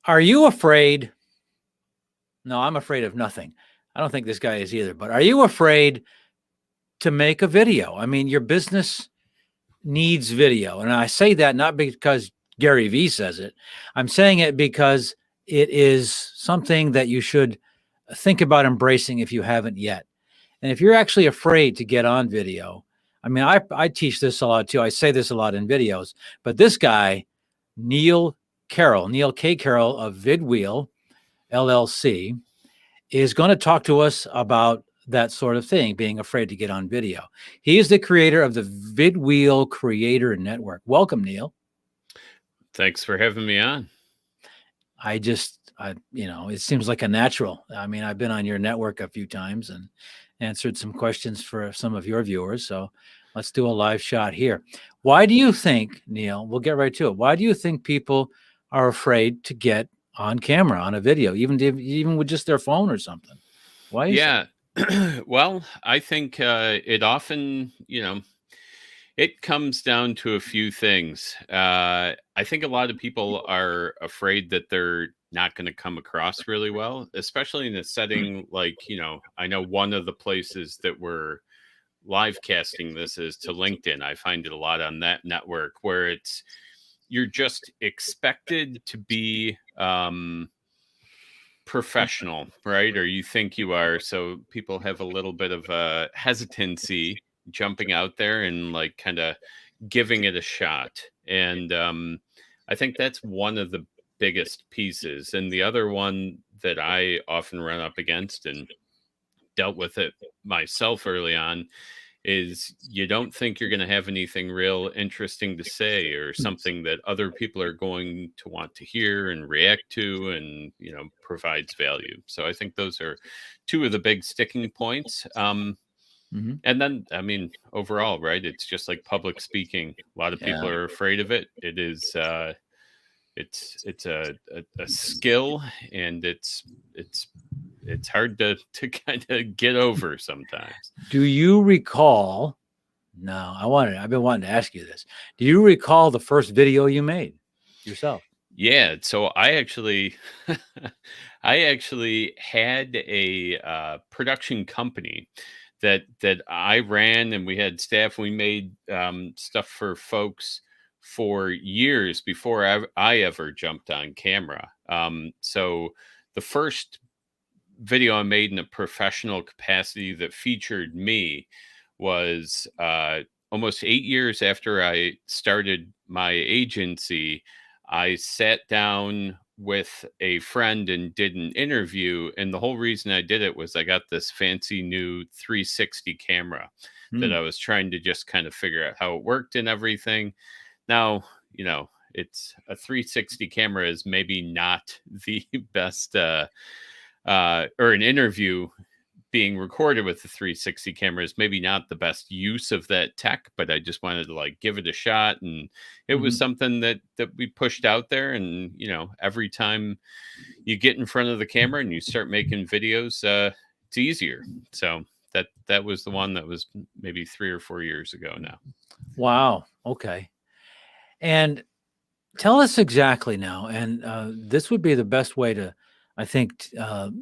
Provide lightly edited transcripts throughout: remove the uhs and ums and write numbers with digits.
Are you afraid? No, I'm afraid of nothing. I don't think this guy is either. But are you afraid to make a video? I mean, your business needs video. And I say that not because Gary Vee says it. I'm saying it because it is something that you should think about embracing if you haven't yet. And if you're actually afraid to get on video, I mean, I teach this a lot too. I say this a lot in videos, but this guy, Neil Neil K. Carroll of vidwheel LLC, is going to talk to us about that sort of thing, being afraid to get on video. He is the creator of the vidwheel Creator Network. Welcome, Neil. Thanks for having me on. It seems like a natural. I mean, I've been on your network a few times and answered some questions for some of your viewers. So let's do a live shot here. Why do you think, Neil, we'll get right to it. Why do you think people are afraid to get on camera, on a video, even with just their phone or something? Why is that? Well, I think it often, it comes down to a few things. I think a lot of people are afraid that they're not going to come across really well, especially in a setting like, I know one of the places that we're live casting this is to LinkedIn. I find it a lot on that network where you're just expected to be professional, right? Or you think you are. So people have a little bit of a hesitancy jumping out there and like kind of giving it a shot. And I think that's one of the biggest pieces. And the other one that I often run up against and dealt with it myself early on is you don't think you're going to have anything real interesting to say or something that other people are going to want to hear and react to and, provides value. So I think those are two of the big sticking points. And then, I mean, overall, right, it's just like public speaking. A lot of people are afraid of it. It is, it's a skill, and it's hard to kind of get over sometimes. Do you recall? No, I've been wanting to ask you this. Do you recall the first video you made yourself? Yeah, so I actually, I actually had a production company that I ran, and we had staff. We made stuff for folks for years before I ever jumped on camera. So the first video I made in a professional capacity that featured me was almost 8 years after I started my agency. I sat down with a friend and did an interview. And the whole reason I did it was I got this fancy new 360 camera that I was trying to just kind of figure out how it worked and everything. Now, it's a 360 camera is maybe not the best, or an interview being recorded with the 360 camera is maybe not the best use of that tech, but I just wanted to like give it a shot. And it was something that we pushed out there. And, every time you get in front of the camera and you start making videos, it's easier. So that was the one that was maybe 3 or 4 years ago now. Wow. Okay. And tell us exactly now, and this would be the best way to, I think,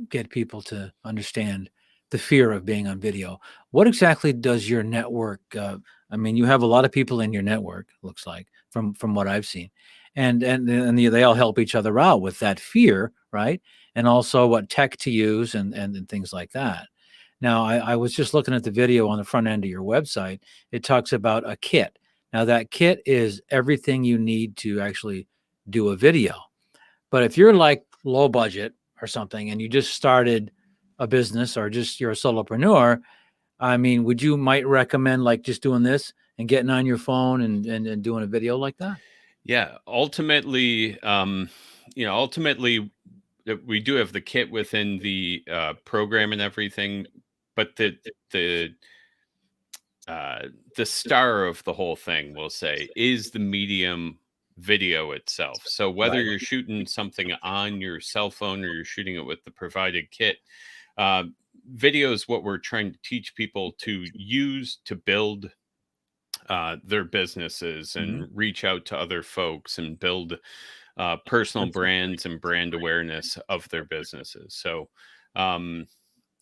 get people to understand the fear of being on video. What exactly does your network? I mean, you have a lot of people in your network. Looks like from what I've seen, and they all help each other out with that fear, right? And also what tech to use and things like that. Now, I was just looking at the video on the front end of your website. It talks about a kit. Now, that kit is everything you need to actually do a video. But if you're like low budget or something and you just started a business or just you're a solopreneur, I mean, would you might recommend like just doing this and getting on your phone and doing a video like that? Yeah, ultimately, ultimately, we do have the kit within the program and everything, but the the star of the whole thing, we'll say, is the medium video itself. So whether you're shooting something on your cell phone or you're shooting it with the provided kit, video is what we're trying to teach people to use to build their businesses and reach out to other folks and build personal brands and brand awareness of their businesses. So, um,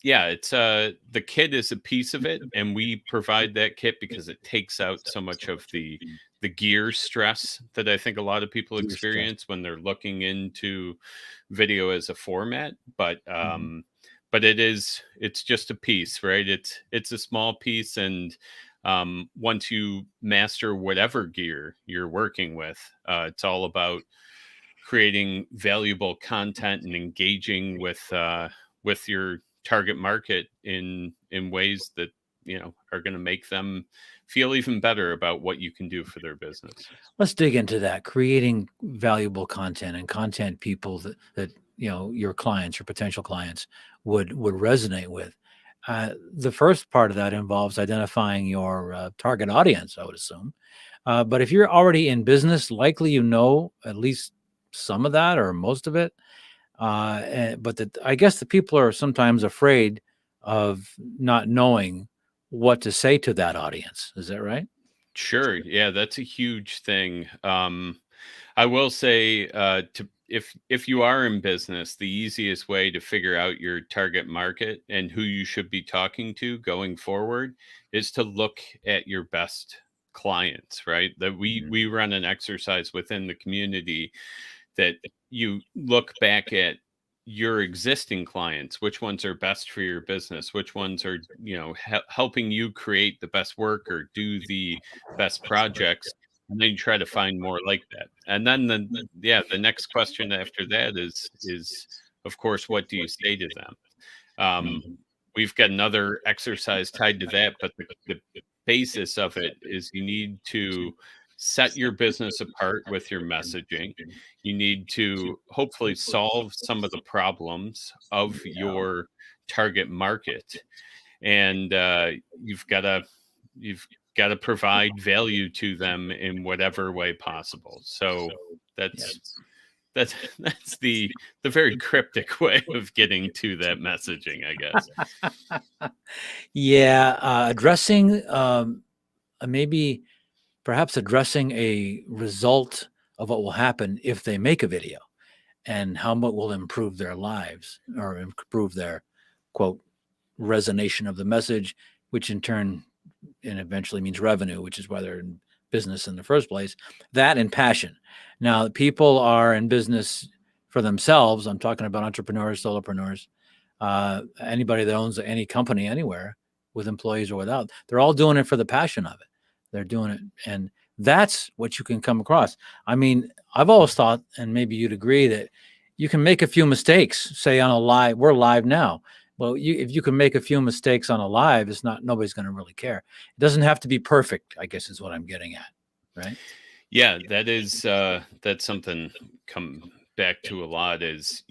yeah, it's the kit is a piece of it, and we provide that kit because it takes out so much of the gear stress that I think a lot of people Gear stress. experience when they're looking into video as a format. Mhm. But it's just a piece, right? It's a small piece, and once you master whatever gear you're working with, it's all about creating valuable content and engaging with your target market in ways that are going to make them feel even better about what you can do for their business. Let's dig into that. Creating valuable content and content people that your clients, your potential clients would resonate with. The first part of that involves identifying your target audience, I would assume. But if you're already in business, likely at least some of that or most of it. I guess the people are sometimes afraid of not knowing what to say to that audience. Is that right? Sure, yeah, that's a huge thing. I will say, to if you are in business, the easiest way to figure out your target market and who you should be talking to going forward is to look at your best clients, right? That Mhm. we run an exercise within the community that you look back at your existing clients, which ones are best for your business, which ones are, helping you create the best work or do the best projects, and then you try to find more like that. And then the next question after that is of course, what do you say to them? Um, we've got another exercise tied to that, but the basis of it is you need to set your business apart with your messaging. You need to hopefully solve some of the problems of Yeah. your target market, and you've got to provide value to them in whatever way possible. So that's that's that's the very cryptic way of getting to that messaging, I guess. Yeah, addressing maybe perhaps addressing a result of what will happen if they make a video and how much will improve their lives or improve their quote resonation of the message, which in turn and eventually means revenue, which is why they're in business in the first place. That and passion. Now, people are in business for themselves. I'm talking about entrepreneurs, solopreneurs, anybody that owns any company anywhere with employees or without. They're all doing it for the passion of it. They're doing it. And that's what you can come across. I mean, I've always thought, and maybe you'd agree, that you can make a few mistakes, say on a live, we're live now. Well, if you can make a few mistakes on a live, it's not, nobody's going to really care. It doesn't have to be perfect, I guess is what I'm getting at. Right. Yeah, that is that's something come back to a lot is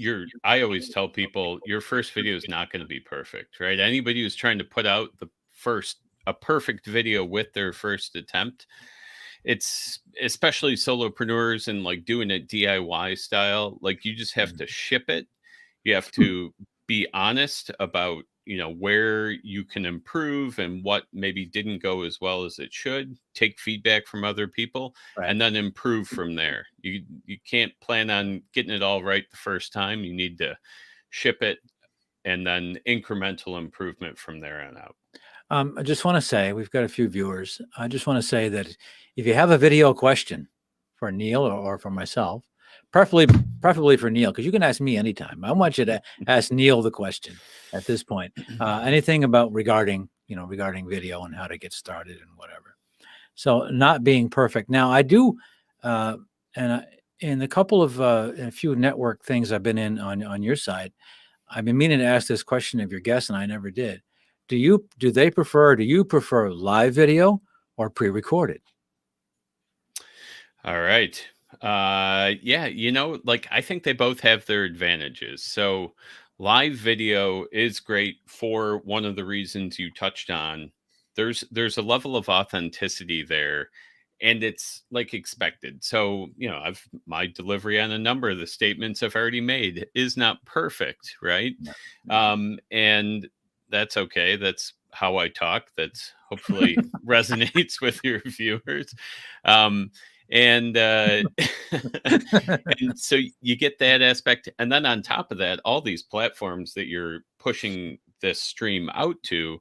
I always tell people your first video is not going to be perfect, right? Anybody who's trying to put out a perfect video with their first attempt, it's especially solopreneurs and like doing it DIY style, like you just have to ship it. You have to be honest about, where you can improve and what maybe didn't go as well as it should. Take feedback from other people Right. and then improve from there. You can't plan on getting it all right the first time. You need to ship it and then incremental improvement from there on out. I just want to say we've got a few viewers. I just want to say that if you have a video question for Neil or for myself, preferably for Neil, because you can ask me anytime. I want you to ask Neil the question at this point. Anything about regarding video and how to get started and whatever. So not being perfect. Now I do, and in a couple of in a few network things I've been in on your side. I've been meaning to ask this question of your guests, and I never did. Do you prefer live video or pre-recorded? All right. Yeah, like I think they both have their advantages. So live video is great for one of the reasons you touched on. There's a level of authenticity there, and it's like expected. So, I've my delivery on a number of the statements I've already made is not perfect, right? No. And that's okay. That's how I talk. That's hopefully resonates with your viewers. Um, And and so you get that aspect, and then on top of that, all these platforms that you're pushing this stream out to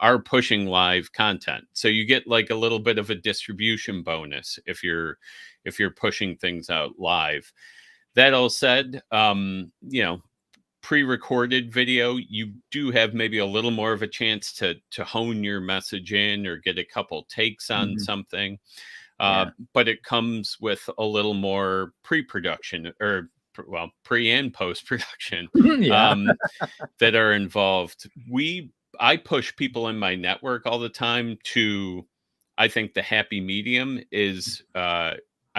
are pushing live content, so you get like a little bit of a distribution bonus if you're pushing things out live. That all said, pre-recorded video, you do have maybe a little more of a chance to hone your message in or get a couple takes on Mhm. something. Yeah. But it comes with a little more pre-production, or well, pre and post-production, Yeah. um, that are involved. I push people in my network all the time to, I think the happy medium is, I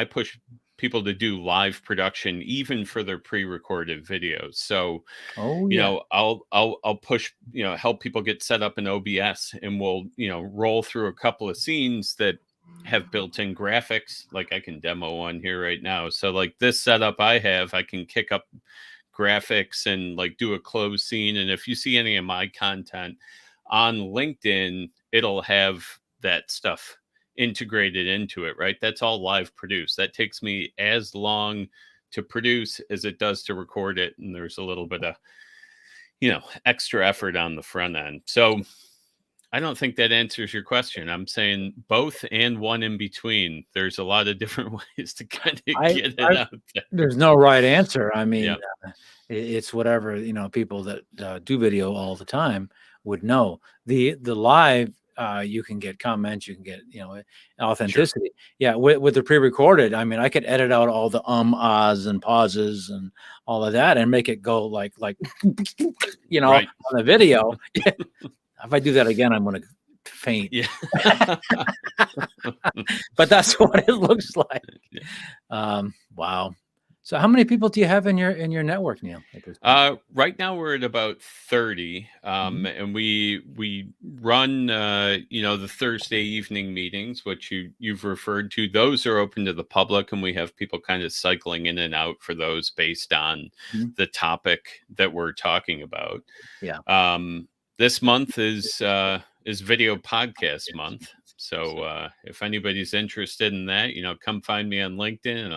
push people to do live production even for their pre-recorded videos. So, Oh, yeah. I'll push, help people get set up in OBS, and we'll, roll through a couple of scenes that have built-in graphics. Like I can demo one here right now. So like this setup I have, I can kick up graphics and like do a close scene. And if you see any of my content on LinkedIn, it'll have that stuff integrated into it, right? That's all live produced. That takes me as long to produce as it does to record it. And there's a little bit of, extra effort on the front end. So I don't think that answers your question. I'm saying both and one in between. There's a lot of different ways to kind of I get it I out there. there's no right answer. I mean, Yeah, it's whatever, people that do video all the time would know. The live, you can get comments, you can get, sure. authenticity. Yeah, with the pre-recorded, I mean, I could edit out all the ahs and pauses and all of that and make it go like Right. on the video. If I do that again, I'm gonna faint. Yeah. But that's what it looks like. Yeah. Wow. So how many people do you have in your network, Neil, at this point? Right now we're at about 30, Mhm. and we run, the Thursday evening meetings, which you've referred to. Those are open to the public, and we have people kind of cycling in and out for those based on Mhm. the topic that we're talking about. Yeah. This month is video podcast month, so if anybody's interested in that, come find me on LinkedIn, and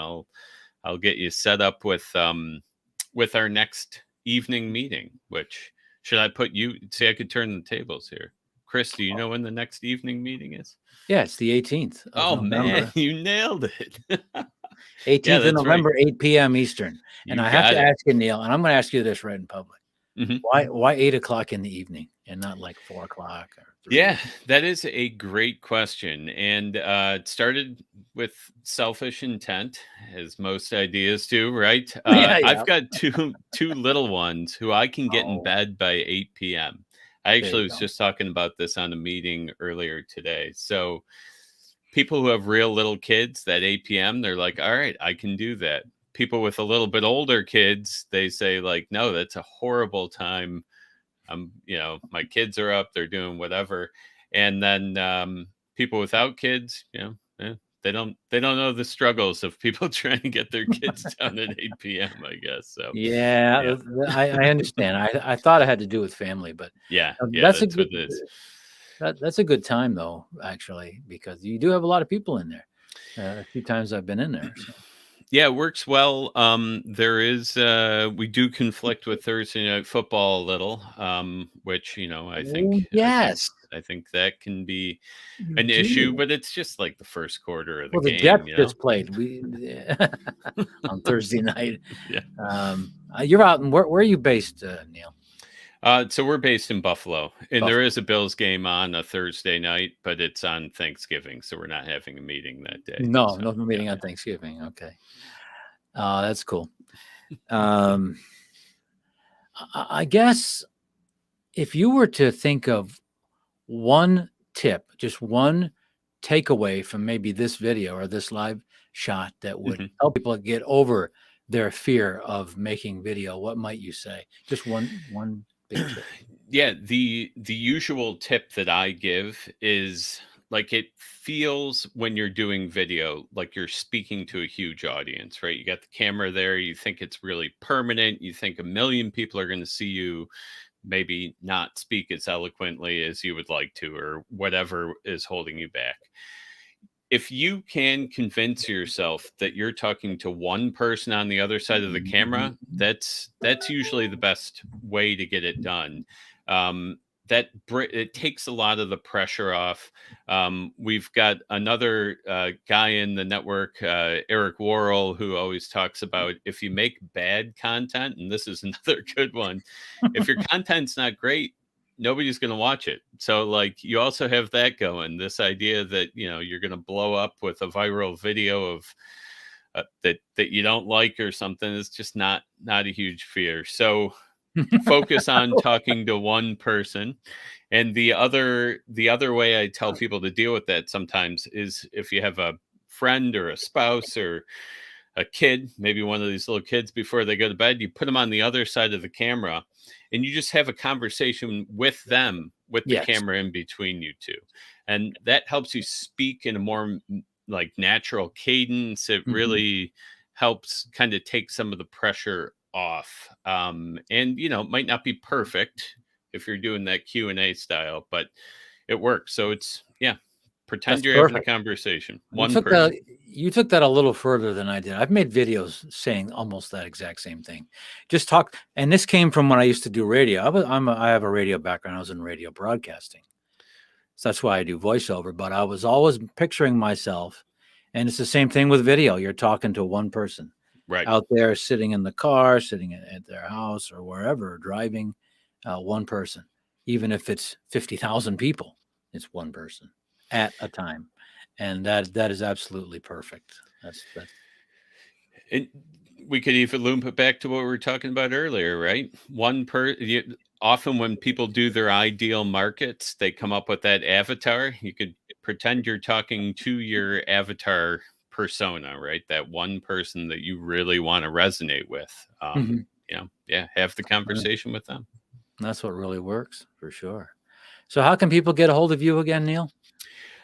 I'll get you set up with our next evening meeting. Which, should I put you? See, I could turn the tables here. Chris, do you know when the next evening meeting is? Yeah, it's the 18th of Oh man, November. you nailed it. Yeah, 18th of that's right. November, 8 p.m. Eastern. And You I have to got it. ask you, Neil, and I'm going to ask you this right in public. Mhm. Why 8 o'clock in the evening and not like 4 o'clock or 3? Yeah, that is a great question. And it started with selfish intent, as most ideas do, right? Yeah, I've yeah. got two little ones who I can get in Oh, bed by 8 p.m. I there actually you was go. just talking about this on a meeting earlier today. So people who have real little kids, that 8 p.m., they're like, all right, I can do that. People with a little bit older kids, they say like, no, that's a horrible time. My kids are up, they're doing whatever. And then people without kids, they don't know the struggles of people trying to get their kids down at 8 p.m., I guess. So Yeah, yeah. I understand. I thought it had to do with family, but Yeah, that's a that's what good it is. that's a good time though, actually, because you do have a lot of people in there. A few times I've been in there. So. Yeah, it works well. There is we do conflict with Thursday night football a little, which, I think Oh, I think yes, I think that can be you an issue, do. but it's just like the first quarter of the Well, the game, Jets just played. On Thursday night. Yeah. You're out in where are you based, Neil? So we're based in Buffalo, and there Buffalo. is a Bills game on a Thursday night, but it's on Thanksgiving, so we're not having a meeting that day. No, So no yeah, meeting on Thanksgiving. Okay. That's cool. Um, I guess if you were to think of one tip, just one takeaway from maybe this video or this live shot that would Mhm. help people get over their fear of making video, what might you say? Just one big tip. Yeah. The usual tip that I give is, like, it feels when you're doing video like you're speaking to a huge audience, right? You got the camera there, you think it's really permanent, you think a million people are going to see you maybe not speak as eloquently as you would like to, or whatever is holding you back. if you can convince yourself that you're talking to one person on the other side of the camera, that's usually the best way to get it done. Um, it takes a lot of the pressure off. We've got another guy in the network, Eric Worrell, who always talks about if you make bad content, and this is another good one. If your content's not great, nobody's going to watch it. So like you also have that going, this idea that, you're going to blow up with a viral video of that you don't like or something is just not a huge fear. So focus on talking to one person. And the other way I tell people to deal with that sometimes is if you have a friend or a spouse or a kid, maybe one of these little kids before they go to bed, you put them on the other side of the camera and you just have a conversation with them with the Yes. camera in between you two. And that helps you speak in a more like natural cadence. It Mhm. really helps kind of take some of the pressure off. And it might not be perfect if you're doing that Q&A style, but it works. So it's yeah, That's pretend you're having a perfect. conversation. You One took that person. you took that a little further than I did. I've made videos saying almost that exact same thing. Just talk, and this came from when I used to do radio. I have a radio background. I was in radio broadcasting. So that's why I do voiceover, but I was always picturing myself, and it's the same thing with video. You're talking to one person Right. out there sitting in the car, sitting at their house or wherever, driving, one person. Even if it's 50,000 people, it's one person at a time. And that is absolutely perfect. That's And we could even loop it back to what we were talking about earlier, right? Often when people do their ideal markets, they come up with that avatar. You could pretend you're talking to your avatar persona, right? That one person that you really want to resonate with. Mhm. Yeah, have the Right. conversation with them. That's what really works for sure. So how can people get a hold of you again, Neil?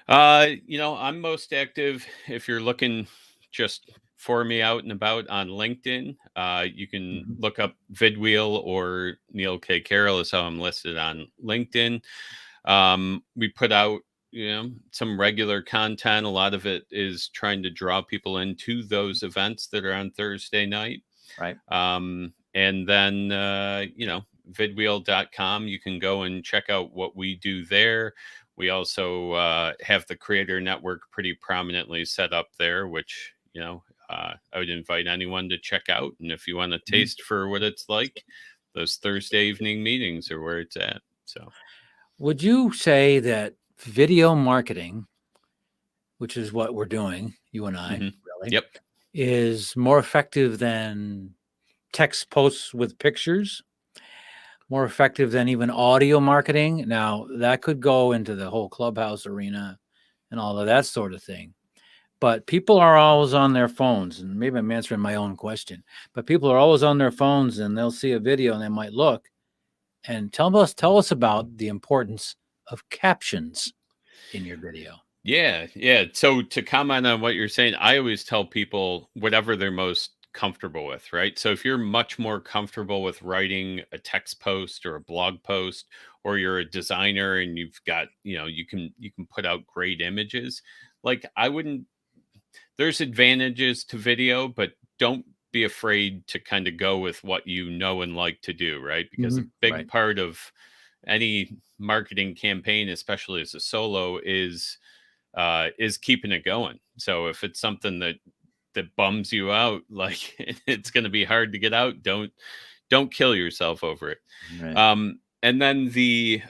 I'm most active if you're looking just for me out and about on LinkedIn. You can Mhm. look up Vidwheel or Neil K. Carroll is how I'm listed on LinkedIn. We put out, some regular content. A lot of it is trying to draw people into those events that are on Thursday night. Right. And then, vidwheel.com, you can go and check out what we do there. We also have the creator network pretty prominently set up there, which, I would invite anyone to check out. And if you want to Mhm. taste for what it's like, those Thursday evening meetings are where it's at. So, Would you say that video marketing, which is what we're doing, you and I, mhm. really, Yep. is more effective than text posts with pictures, more effective than even audio marketing? Now, that could go into the whole clubhouse arena and all of that sort of thing. But people are always on their phones, and maybe I'm answering my own question, but people are always on their phones and they'll see a video and they might look and tell us about the importance of captions in your video. Yeah, yeah. So to comment on what you're saying, I always tell people whatever they're most comfortable with, right? So if you're much more comfortable with writing a text post or a blog post, or you're a designer and you've got, you can put out great images, like I wouldn't there's advantages to video, but don't be afraid to kind of go with what you know and like to do, right? Because a Mhm. big Right. part of any marketing campaign, especially as a solo, is keeping it going. So if it's something that bums you out, like it's going to be hard to get out, don't kill yourself over it. Right. And then the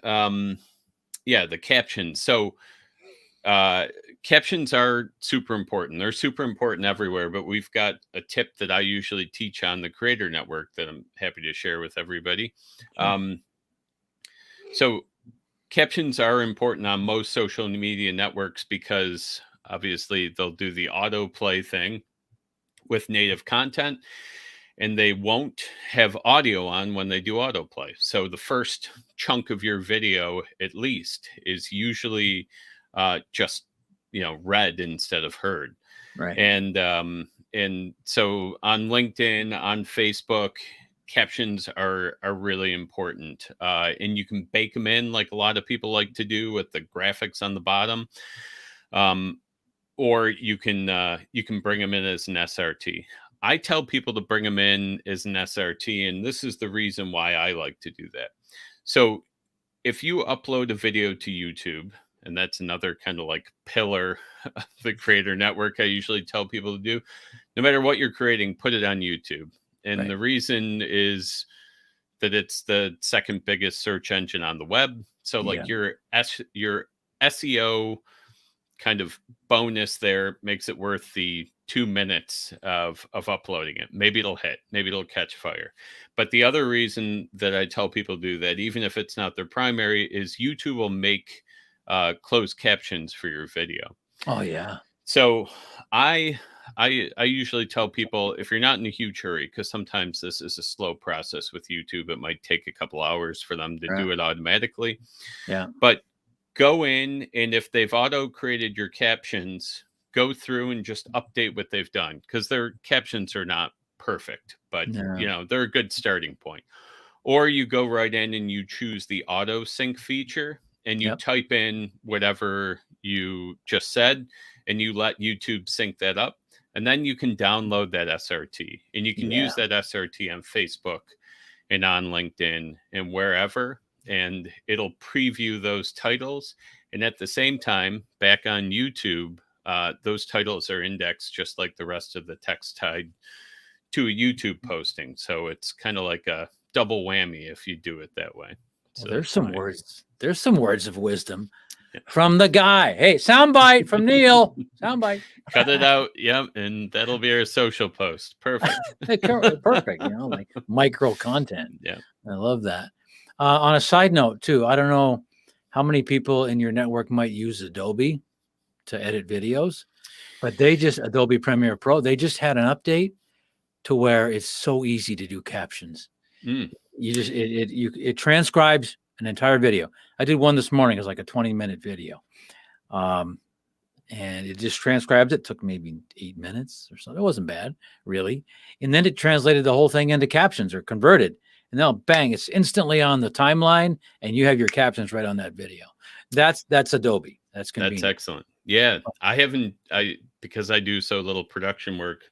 captions. So uh captions are super important. They're super important everywhere, but we've got a tip that I usually teach on the creator network that I'm happy to share with everybody. Sure. So captions are important on most social media networks because obviously they'll do the autoplay thing with native content, and they won't have audio on when they do autoplay. So the first chunk of your video, at least, is usually just read instead of heard. Right. And so on LinkedIn, on Facebook, captions are really important, and you can bake them in like a lot of people like to do with the graphics on the bottom. um, or you can bring them in as an SRT. I tell people to bring them in as an SRT, and this is the reason why I like to do that. So if you upload a video to YouTube, and that's another kind of like pillar of the creator network I usually tell people to do, no matter what you're creating, put it on YouTube. And Right. the reason is that it's the second biggest search engine on the web. So like your SEO kind of bonus there makes it worth the 2 minutes of uploading it. Maybe it'll hit, maybe it'll catch fire. But the other reason that I tell people to do that, even if it's not their primary, is YouTube will make closed captions for your video. Oh yeah. So I usually tell people, if you're not in a huge hurry, because sometimes this is a slow process with YouTube, it might take a couple hours for them to do it automatically. Yeah. But go in, and if they've auto created your captions, go through and just update what they've done, because their captions are not perfect, but they're a good starting point. Or you go right in and you choose the auto sync feature, and you type in whatever you just said, and you let YouTube sync that up. And then you can download that SRT, and you can use that SRT on Facebook and on LinkedIn and wherever, and it'll preview those titles. And at the same time, back on YouTube, those titles are indexed just like the rest of the text tied to a YouTube posting. So it's kind of like a double whammy if you do it that way. So well, there's some words. There's some words of wisdom from the guy. Hey, soundbite from Neil. Soundbite. Cut it out. Yep. And that'll be our social post. Perfect. Perfect. Like micro content. Yeah. I love that. On a side note too, I don't know how many people in your network might use Adobe to edit videos, but Adobe Premiere Pro, they just had an update to where it's so easy to do captions. You just, it transcribes an entire video. I did one this morning. It was like a 20-minute video. And it just transcribed it. Took maybe 8 minutes or something. It wasn't bad, really. And then it translated the whole thing into captions or converted. And now, bang, it's instantly on the timeline, and you have your captions right on that video. That's Adobe. That's convenient. That's excellent. Yeah, because I do so little production work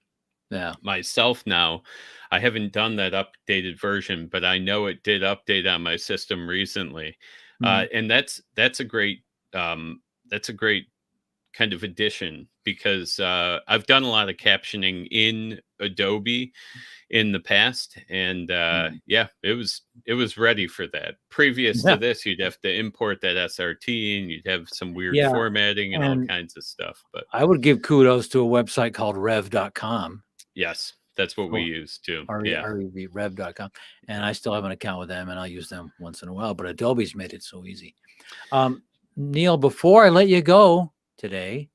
myself now, I haven't done that updated version, but I know it did update on my system recently. And that's a great kind of addition, because I've done a lot of captioning in Adobe in the past, and it was ready for that. Previous to this, you'd have to import that SRT, and you'd have some weird formatting and all kinds of stuff. But I would give kudos to a website called rev.com. Yes, that's what we use too. rev.com. And I still have an account with them, and I'll use them once in a while, but Adobe's made it so easy. Neil, before I let you go today,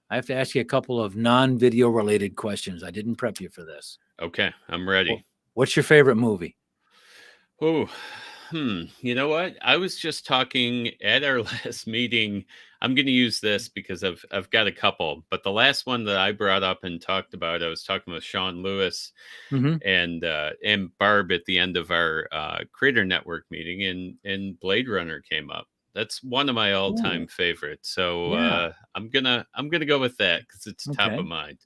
I have to ask you a couple of non-video related questions. I didn't prep you for this. Okay, I'm ready. What's your favorite movie? Oh, you know what? I was just talking at our last meeting. I'm going to use this because I've got a couple, but the last one that I brought up and talked about, I was talking with Sean Lewis and Barb at the end of our Creator Network meeting, and Blade Runner came up. That's one of my all-time favorites. So I'm gonna go with that because it's top of mind.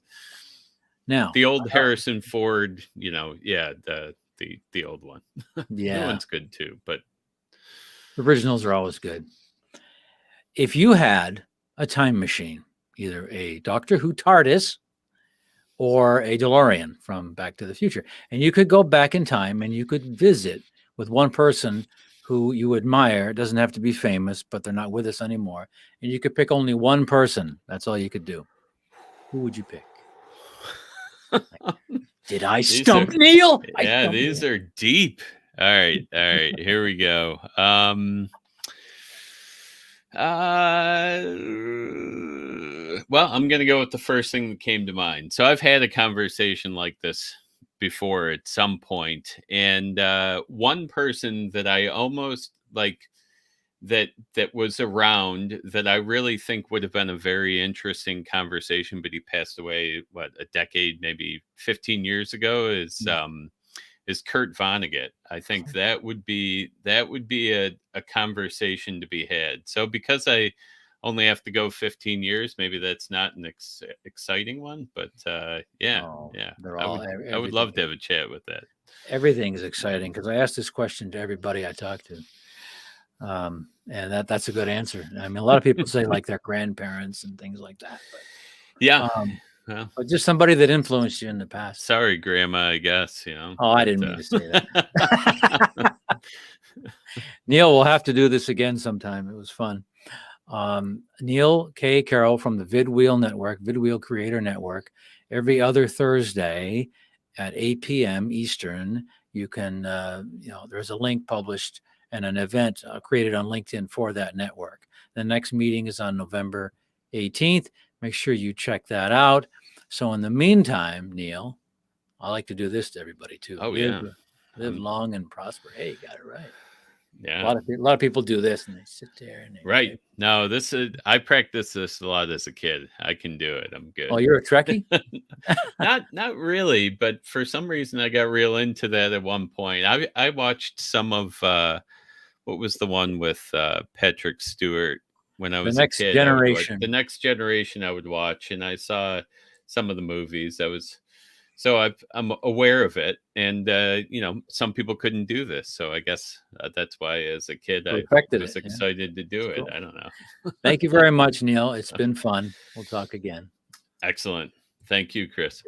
Now, the old Harrison Ford, the old one. The new one's good too, but originals are always good. If you had a time machine, either a Doctor Who TARDIS or a DeLorean from Back to the Future, and you could go back in time and you could visit with one person who you admire, it doesn't have to be famous, but they're not with us anymore, and you could pick only one person, that's all you could do, who would you pick? Did I stump Neil? These are deep. All right, here we go. Well, I'm going to go with the first thing that came to mind. So I've had a conversation like this before at some point, and one person that I almost like that was around that I really think would have been a very interesting conversation, but he passed away a decade, maybe 15 years ago, is Kurt Vonnegut. I think that would be a conversation to be had. So because I only have to go 15 years. Maybe that's not an exciting one, but yeah, Oh, yeah, they're I all would I would everything. love to have a chat with that. Everything is exciting because I asked this question to everybody I talk to. And that's a good answer. I mean, a lot of people say like their grandparents and things like that, Yeah. um, Well, but just somebody that influenced you in the past. sorry, Grandma, I guess, Oh, I didn't mean to say that. Neil, we'll have to do this again sometime. It was fun. Neil K. Carroll from the vidwheel network, vidwheel creator network, every other Thursday at 8 p.m. Eastern. You can, there's a link published and an event created on LinkedIn for that network. The next meeting is on November 18th. Make sure you check that out. So in the meantime, Neil, I like to do this to everybody too. Oh yeah. Live long and prosper. Hey, you got it right. Yeah. A lot of people do this and they sit there and Right. No, this is I practiced this a lot as a kid. I can do it. I'm Oh, good. you're a Trekkie? Not really, but for some reason I got real into that at one point. I watched some of what was the one with Patrick Stewart when I The was a Next kid. I would watch The Generation. Next Generation. I would watch, and I saw some of the movies. So I'm aware of it, and some people couldn't do this, so I guess that's why, as a kid, I Perfected was it. Yeah, excited to do that's it. cool. I don't know. Thank you very much, Neil. It's been fun. We'll talk again. Excellent. Thank you, Chris.